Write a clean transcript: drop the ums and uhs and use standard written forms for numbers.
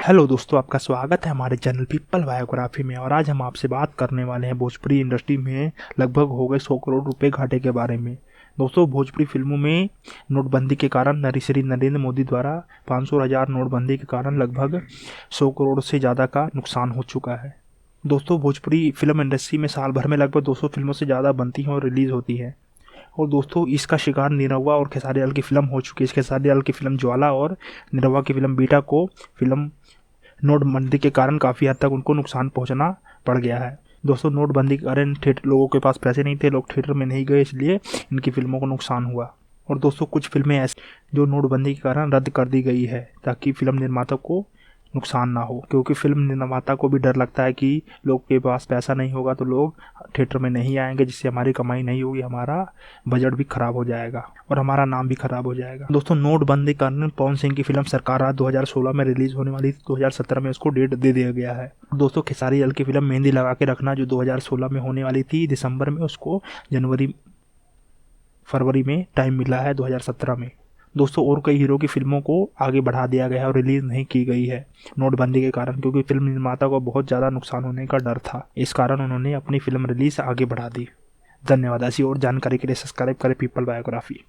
Hello दोस्तों, आपका स्वागत है हमारे चैनल पीपल बायोग्राफी में। और आज हम आपसे बात करने वाले हैं भोजपुरी इंडस्ट्री में लगभग हो गए 100 करोड़ रुपए घाटे के बारे में। दोस्तों, भोजपुरी फिल्मों में नोटबंदी के कारण श्री नरेंद्र मोदी द्वारा 500,000 नोटबंदी के कारण लगभग 100 करोड़ से ज़्यादा का नुकसान हो चुका है। दोस्तों, भोजपुरी फिल्म इंडस्ट्री में साल भर में लगभग 200 फिल्मों से ज़्यादा बनती हैं और रिलीज़ होती है। और दोस्तों, इसका शिकार निरहुआ और खेसारी लाल की फिल्म हो चुकी है। खेसारी लाल की फिल्म ज्वाला और निरहुआ की फिल्म बेटा को फिल्म नोटबंदी के कारण काफ़ी हद तक उनको नुकसान पहुंचना पड़ गया है। दोस्तों, नोटबंदी के कारण थिएटर लोगों के पास पैसे नहीं थे, लोग थिएटर में नहीं गए, इसलिए इनकी फिल्मों को नुकसान हुआ। और दोस्तों, कुछ फिल्में ऐसी जो नोटबंदी के कारण रद्द कर दी गई है ताकि फिल्म निर्माता को नुकसान ना हो, क्योंकि फिल्म निर्माता को भी डर लगता है कि लोग के पास पैसा नहीं होगा तो लोग थिएटर में नहीं आएंगे, जिससे हमारी कमाई नहीं होगी, हमारा बजट भी खराब हो जाएगा और हमारा नाम भी खराब हो जाएगा। दोस्तों, नोटबंदी के कारण पवन सिंह की फिल्म सरकार राज 2016 में रिलीज होने वाली थी, 2017 में उसको डेट दे दिया गया है। दोस्तों, खेसारी लाल की फिल्म मेहंदी लगा के रखना जो 2016 में होने वाली थी दिसंबर में, उसको फरवरी में टाइम मिला है 2017 में। दोस्तों, और कई हीरो की फिल्मों को आगे बढ़ा दिया गया है और रिलीज़ नहीं की गई है नोटबंदी के कारण, क्योंकि फिल्म निर्माता को बहुत ज़्यादा नुकसान होने का डर था। इस कारण उन्होंने अपनी फिल्म रिलीज आगे बढ़ा दी। धन्यवाद। ऐसी और जानकारी के लिए सब्सक्राइब करें पीपल बायोग्राफी।